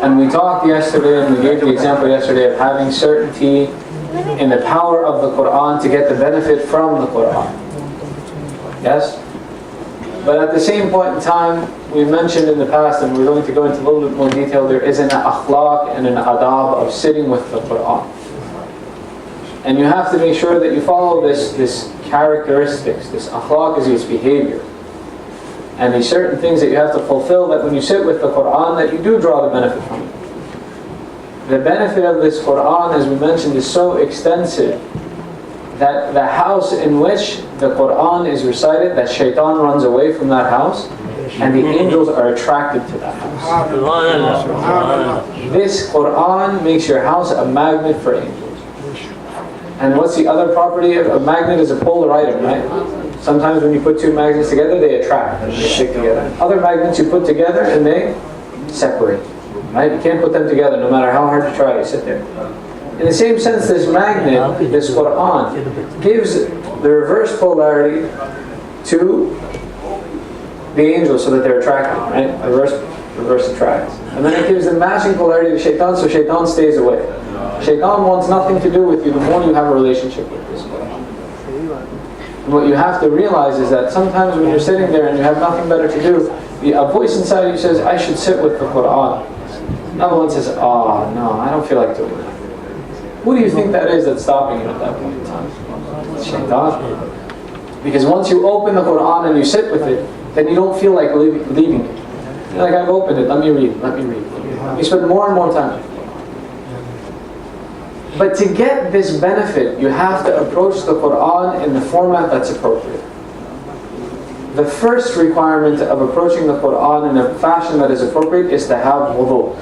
And we talked yesterday, and we gave the example yesterday of having certainty in the power of the Qur'an to get the benefit from the Qur'an. Yes? But at the same point in time, we mentioned in the past, and we're going to go into a little bit more detail, there is an akhlaq and an adab of sitting with the Qur'an. And you have to make sure that you follow this characteristics. This akhlaq is its behavior. And these certain things that you have to fulfill, that when you sit with the Qur'an, that you do draw the benefit from it. The benefit of this Qur'an, as we mentioned, is so extensive that the house in which the Qur'an is recited, that shaitan runs away from that house, and the angels are attracted to that house. This Qur'an makes your house a magnet for angels. And what's the other property of a magnet? Is a polar item, right? Sometimes when you put two magnets together, they attract, they stick together. Other magnets you put together and they separate, right? You can't put them together no matter how hard you try, you sit there. In the same sense, this magnet, this Qur'an, gives the reverse polarity to the angels so that they're attracted, right? Reverse attracts. And then it gives the matching polarity to shaitan, so shaitan stays away. Shaitan wants nothing to do with you the more you have a relationship with this Qur'an. And what you have to realize is that sometimes when you're sitting there and you have nothing better to do, a voice inside of you says, I should sit with the Qur'an. Another one says, oh no, I don't feel like doing that. Who do you think that is that's stopping you at that point in time? It's shaitan. Because once you open the Qur'an and you sit with it, then you don't feel like leaving it. You're like, I've opened it, let me read. You spend more and more time. But to get this benefit, you have to approach the Qur'an in the format that's appropriate. The first requirement of approaching the Qur'an in a fashion that is appropriate is to have wudu.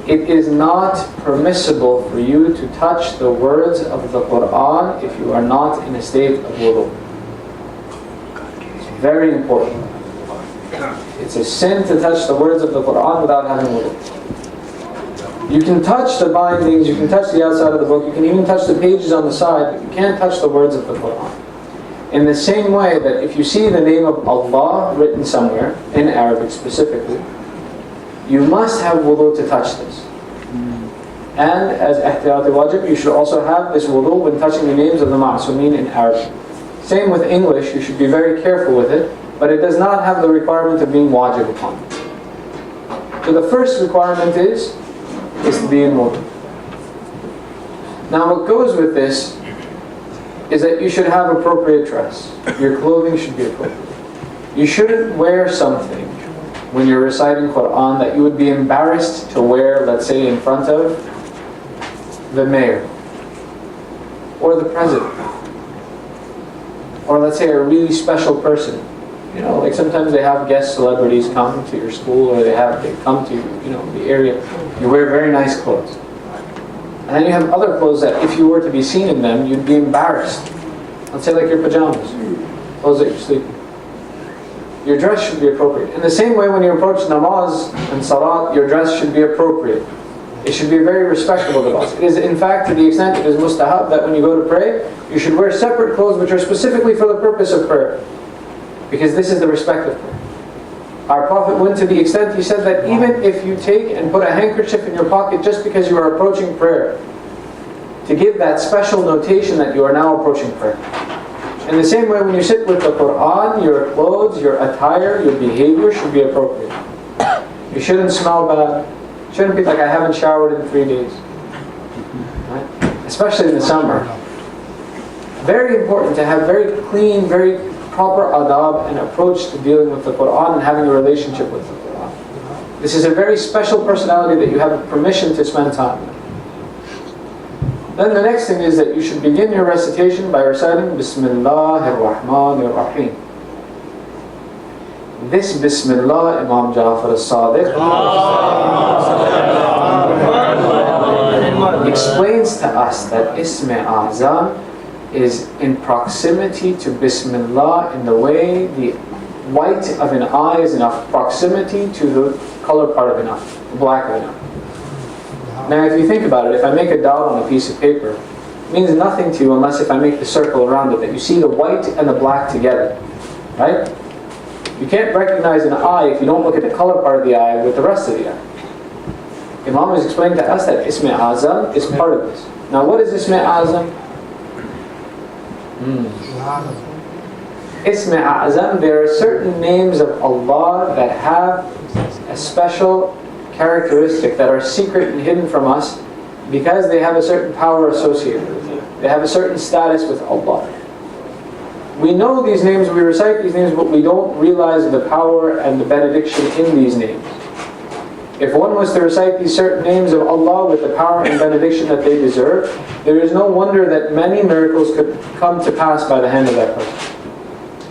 It is not permissible for you to touch the words of the Qur'an if you are not in a state of wudu. It's very important. It's a sin to touch the words of the Qur'an without having wudu. You can touch the bindings, you can touch the outside of the book, you can even touch the pages on the side, but you can't touch the words of the Qur'an. In the same way that if you see the name of Allah written somewhere, in Arabic specifically, you must have wudu to touch this. And as ihtiyat wajib, you should also have this wudu when touching the names of the ma'asumeen in Arabic. Same with English, you should be very careful with it, but it does not have the requirement of being wajib upon it. So the first requirement is to be in wudu. Now what goes with this is that you should have appropriate dress. Your clothing should be appropriate. You shouldn't wear something when you're reciting Qur'an that you would be embarrassed to wear, let's say, in front of the mayor, or the president, or let's say a really special person. You know, like sometimes they have guest celebrities come to your school, or they come to, the area. You wear very nice clothes. And then you have other clothes that if you were to be seen in them, you'd be embarrassed. Let's say like your pajamas, clothes that you're sleeping. Your dress should be appropriate. In the same way when you approach namaz and salat, your dress should be appropriate. It should be very respectable to us. It is, in fact, to the extent it is mustahab that when you go to pray, you should wear separate clothes which are specifically for the purpose of prayer. Because this is the respect of prayer. Our Prophet went to the extent, he said that even if you take and put a handkerchief in your pocket just because you are approaching prayer, to give that special notation that you are now approaching prayer. In the same way, when you sit with the Qur'an, your clothes, your attire, your behavior should be appropriate. You shouldn't smell bad. You shouldn't be like, I haven't showered in 3 days. Right? Especially in the summer. Very important to have very clean, very proper adab and approach to dealing with the Qur'an and having a relationship with the Qur'an. This is a very special personality that you have permission to spend time with. Then the next thing is that you should begin your recitation by reciting Bismillah ar-Rahman ar-Rahim. This Bismillah, Imam Ja'far as-Sadiq explains to us that Ism A'zam is in proximity to Bismillah in the way the white of an eye is in proximity to the color part of an eye, the black of an eye. Now if you think about it, if I make a dot on a piece of paper, it means nothing to you unless if I make the circle around it, that you see the white and the black together, right? You can't recognize an eye if you don't look at the color part of the eye with the rest of the eye. Imam is explaining to us that Ism Azam is part of this. Now what is Ism Azam? Ism Azam, there are certain names of Allah that have a special characteristic that are secret and hidden from us because they have a certain power associated with it. They have a certain status with Allah. We know these names, we recite these names, but we don't realize the power and the benediction in these names. If one was to recite these certain names of Allah with the power and benediction that they deserve, there is no wonder that many miracles could come to pass by the hand of that person.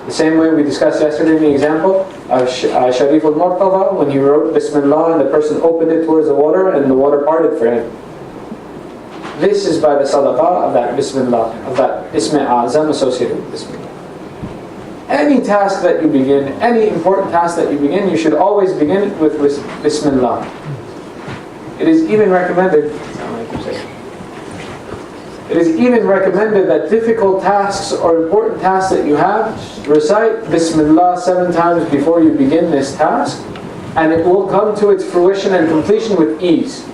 The same way we discussed yesterday in the example of Sharif al-Murtada, when he wrote Bismillah and the person opened it towards the water and the water parted for him. This is by the sadaqah of that Bismillah, of that Ism Azam associated with Bismillah. Any task that you begin, any important task that you begin, you should always begin with Bismillah. It is even recommended that difficult tasks or important tasks that you have, recite Bismillah 7 times before you begin this task, and it will come to its fruition and completion with ease.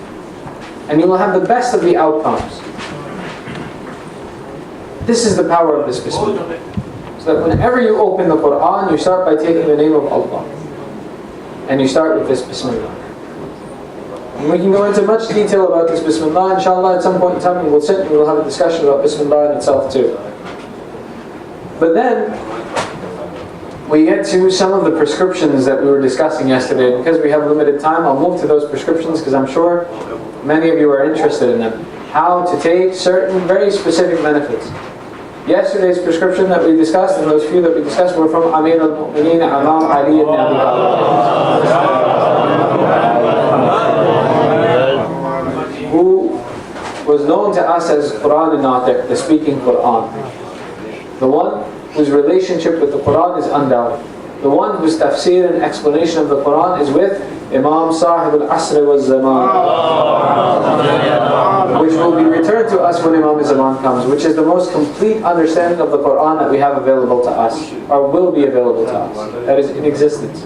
And you will have the best of the outcomes. This is the power of this Bismillah. So that whenever you open the Quran, you start by taking the name of Allah. And you start with this Bismillah. And we can go into much detail about this Bismillah, inshallah, at some point in time, and we'll sit and we'll have a discussion about Bismillah in itself too. But then, we get to some of the prescriptions that we were discussing yesterday. Because we have limited time, I'll move to those prescriptions because I'm sure many of you are interested in them. How to take certain very specific benefits. Yesterday's prescription that we discussed, and those few that we discussed, were from Amir al-Mu'mineen Imam Ali ibn Abi Talib, who was known to us as Quran al-Natiq, the speaking Quran. The one whose relationship with the Quran is undoubted. The one whose tafsir and explanation of the Quran is with Imam Sahib al-Asr wal-Zaman, which will be returned to us when Imam al-Zaman comes, which is the most complete understanding of the Quran that we have available to us, or will be available to us, that is in existence.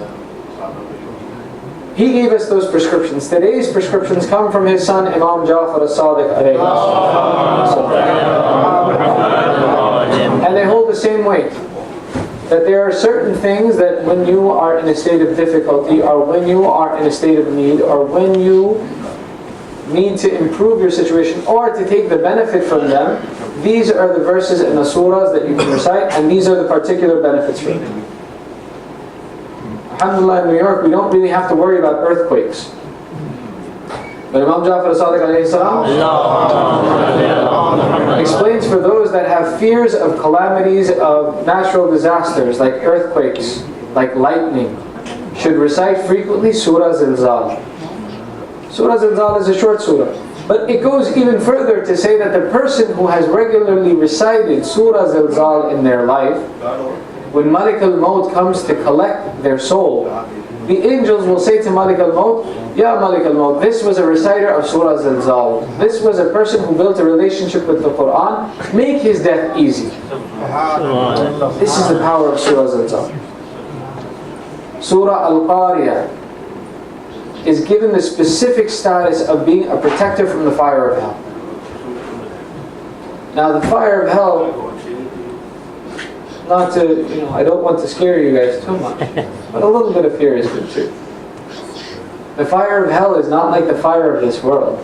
He gave us those prescriptions. Today's prescriptions come from his son Imam Jafar al-Sadiq alayhi. And they hold the same weight. That there are certain things that when you are in a state of difficulty, or when you are in a state of need, or when you need to improve your situation, or to take the benefit from them, these are the verses in the surahs that you can recite, and these are the particular benefits from them. Alhamdulillah, in New York, we don't really have to worry about earthquakes. But Imam Jafar al-Sadiq alayhi salam explains for those that have fears of calamities, of natural disasters, like earthquakes, like lightning, should recite frequently Surah Zilzal. Surah Zilzal is a short surah. But it goes even further to say that the person who has regularly recited Surah Zilzal in their life, when Malik al-Maut comes to collect their soul, the angels will say to Malik al-Maut, Ya Malik al-Maut, this was a reciter of Surah Zilzal. This was a person who built a relationship with the Quran. Make his death easy. This is the power of Surah Zilzal. Surah Al-Qari'ah is given the specific status of being a protector from the fire of hell. Now the fire of hell, not to, I don't want to scare you guys too much, but a little bit of fear is good too. The fire of hell is not like the fire of this world.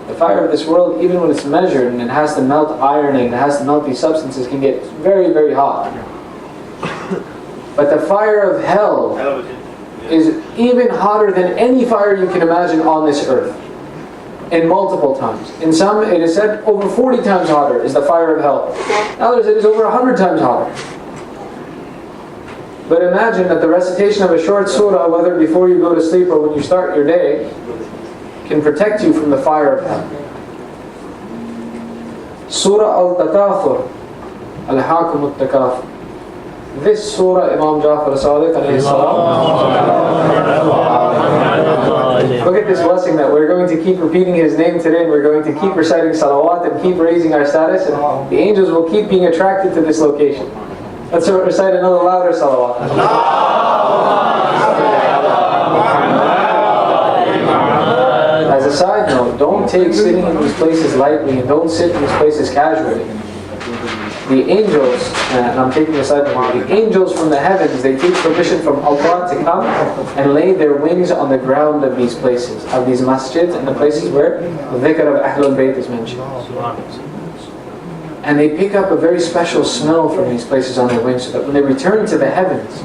The fire of this world, even when it's measured and it has to melt iron and it has to melt these substances, can get very, very hot. But the fire of hell is even hotter than any fire you can imagine on this earth. In multiple times. In some, it is said over 40 times hotter is the fire of hell. Others, it is over 100 times hotter. But imagine that the recitation of a short surah, whether before you go to sleep or when you start your day, can protect you from the fire of hell. Surah Al-Takathur, Al-Hakum Al-Takathur. This surah, Imam Jafar al-Sadiq alayhi salam, look at this blessing that we're going to keep repeating his name today, and we're going to keep reciting salawat and keep raising our status, and the angels will keep being attracted to this location. Let's recite another louder salawat. Don't take sitting in these places lightly, and don't sit in these places casually. The angels, and I'm taking a side point, the angels from the heavens, they take permission from Allah to come and lay their wings on the ground of these places, of these masjids, and the places where the dhikr of Ahlul Bayt is mentioned. And they pick up a very special smell from these places on their wings, so that when they return to the heavens,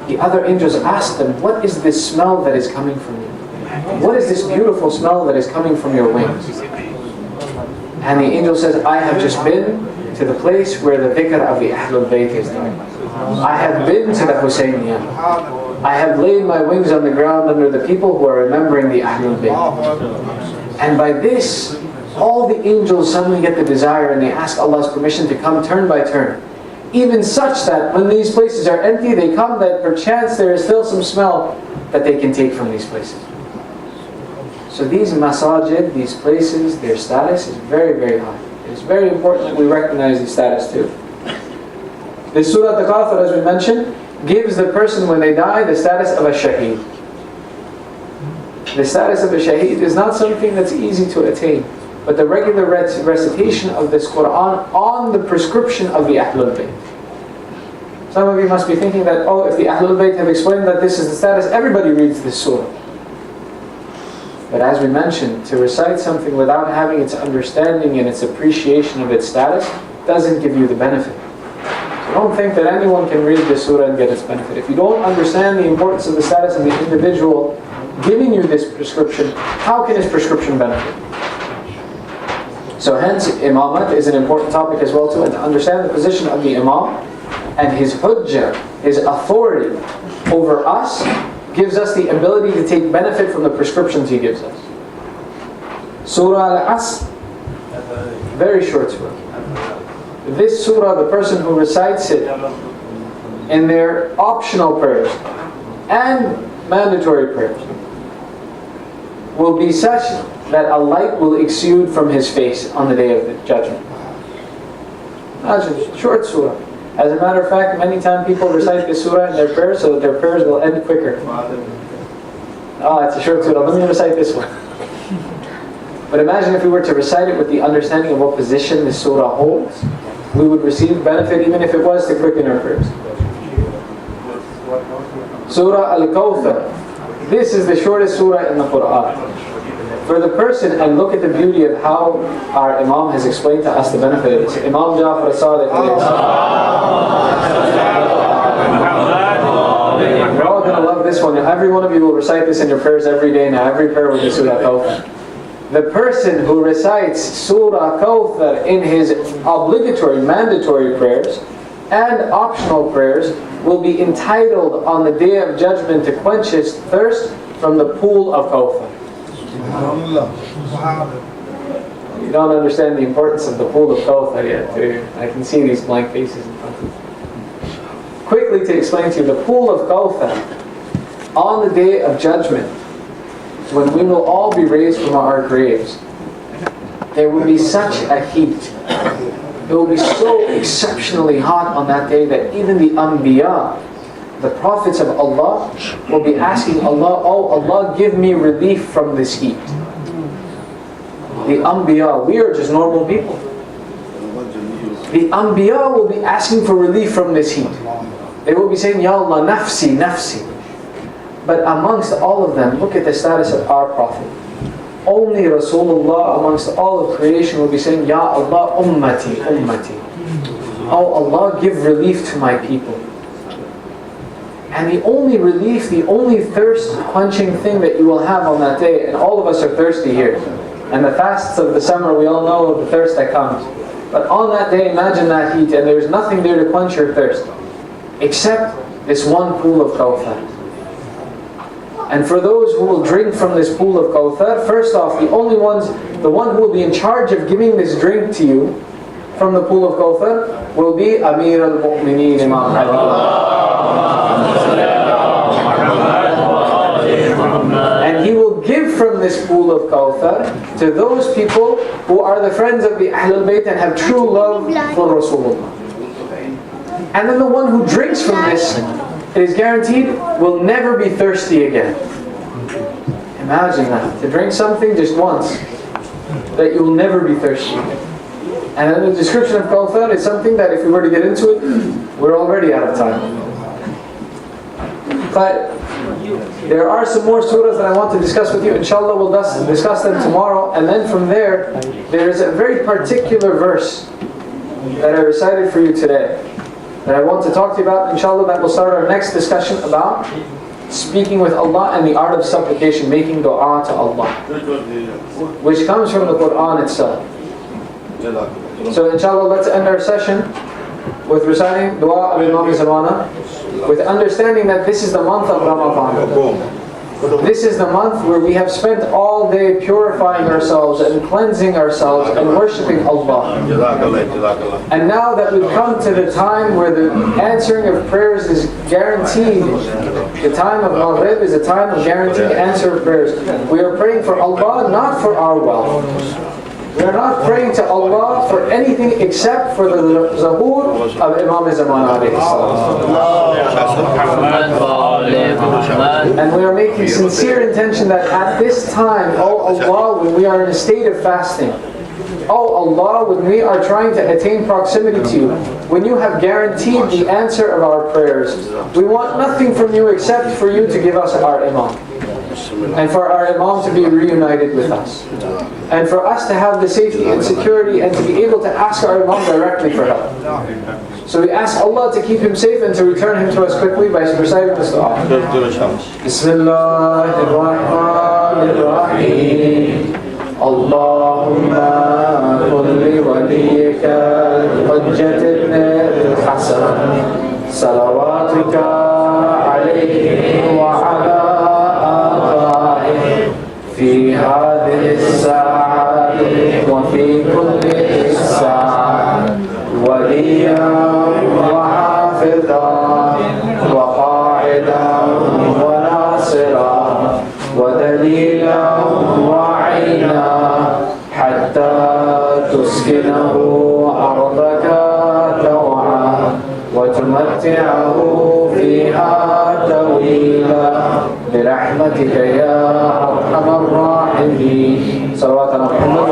the other angels ask them, what is this smell that is coming from you? What is this beautiful smell that is coming from your wings? And the angel says, I have just been to the place where the dhikr of the Ahlul Bayt is done. I have been to the Husayniyah. I have laid my wings on the ground under the people who are remembering the Ahlul Bayt. And by this, all the angels suddenly get the desire and they ask Allah's permission to come turn by turn. Even such that when these places are empty, they come that perchance there is still some smell that they can take from these places. So these masajid, these places, their status is very, very high. It's very important that we recognize the status too. The Surah Al-Kawthar, as we mentioned, gives the person when they die the status of a shaheed. The status of a shaheed is not something that's easy to attain, but the regular recitation of this Quran on the prescription of the Ahlul Bayt. Some of you must be thinking that, oh, if the Ahlul Bayt have explained that this is the status, everybody reads this surah. But as we mentioned, to recite something without having its understanding and its appreciation of its status doesn't give you the benefit. So don't think that anyone can read this surah and get its benefit. If you don't understand the importance of the status of the individual giving you this prescription, how can his prescription benefit? So hence, imamat is an important topic as well too, and to understand the position of the imam and his hujjah, his authority over us, gives us the ability to take benefit from the prescriptions he gives us. Surah Al-Asr, very short surah. This surah, the person who recites it in their optional prayers and mandatory prayers will be such that a light will exude from his face on the day of the judgment. Imagine, short surah. As a matter of fact, many times people recite this surah in their prayers so that their prayers will end quicker. Oh, it's a short surah, let me recite this one. But imagine if we were to recite it with the understanding of what position this surah holds, we would receive benefit even if it was to quicken our prayers. Surah Al-Kawthar. This is the shortest surah in the Quran. For the person, and look at the beauty of how our Imam has explained to us the benefit of this. Imam Ja'far as-Sadiq. You're all going to love this one. Every one of you will recite this in your prayers every day now. Every prayer will be Surah Kawthar. The person who recites Surah Kawthar in his obligatory, mandatory prayers and optional prayers will be entitled on the day of judgment to quench his thirst from the pool of Kawthar. You don't understand the importance of the pool of Kawthar yet, do you? I can see these blank faces in front of you. Quickly to explain to you, the pool of Kawthar, on the day of judgment, when we will all be raised from our graves, there will be such a heat. It will be so exceptionally hot on that day that even the Anbiya, the prophets of Allah, will be asking Allah, oh Allah, give me relief from this heat. The Anbiya, we are just normal people. The Anbiya will be asking for relief from this heat. They will be saying, Ya Allah, nafsi, nafsi. But amongst all of them, look at the status of our Prophet. Only Rasulullah amongst all of creation will be saying, Ya Allah, ummati, ummati. Oh Allah, give relief to my people. And the only relief, the only thirst-quenching thing that you will have on that day, and all of us are thirsty here, and the fasts of the summer, we all know of the thirst that comes. But on that day, imagine that heat, and there's nothing there to quench your thirst, except this one pool of Kawthar. And for those who will drink from this pool of Kawthar, first off, the one who will be in charge of giving this drink to you from the pool of Kawthar will be Amir al-Mu'mineen Imam Ali. And he will give from this pool of Kawthar to those people who are the friends of the Ahlul Bayt and have true love for Rasulullah. And then the one who drinks from this, it is guaranteed, will never be thirsty again. Imagine that. To drink something just once, that you will never be thirsty. And then the description of Kawthar is something that if we were to get into it, we're already out of time. But there are some more surahs that I want to discuss with you. Inshallah, we'll discuss them tomorrow. And then from there, there is a very particular verse that I recited for you today that I want to talk to you about. Inshallah, that will start our next discussion about speaking with Allah and the art of supplication, making dua to Allah, which comes from the Quran itself. So inshallah, let's end our session with reciting dua of Imam Zamana, with understanding that this is the month of Ramadan. This is the month where we have spent all day purifying ourselves and cleansing ourselves and worshipping Allah. And now that we've come to the time where the answering of prayers is guaranteed, the time of Maghrib is a time of guaranteed answer of prayers. We are praying for Allah, not for our wealth. We are not praying to Allah for anything except for the Zuhur of Imam Zaman alayhi salam. And we are making sincere intention that at this time, oh Allah, when we are in a state of fasting, oh Allah, when we are trying to attain proximity to you, when you have guaranteed the answer of our prayers, we want nothing from you except for you to give us our Imam. And for our Imam to be reunited with us. And for us to have the safety and security and to be able to ask our Imam directly for help. So we ask Allah to keep him safe and to return him to us quickly by reciting this dua. Bismillahirrahmanirrahim. Allahumma kulli waliyika hujjat ibn al-Hasan salawatuka alayhi wa ala في هذه الساعة وفي كل ساعة وليا وحافظا وقاعدا وناصرا ودليلا وعينا حتى تسكنه أرضك طوعا وتمتعه فيها طويلا برحمتك يا أرحم الراحمين. صلوات على محمد.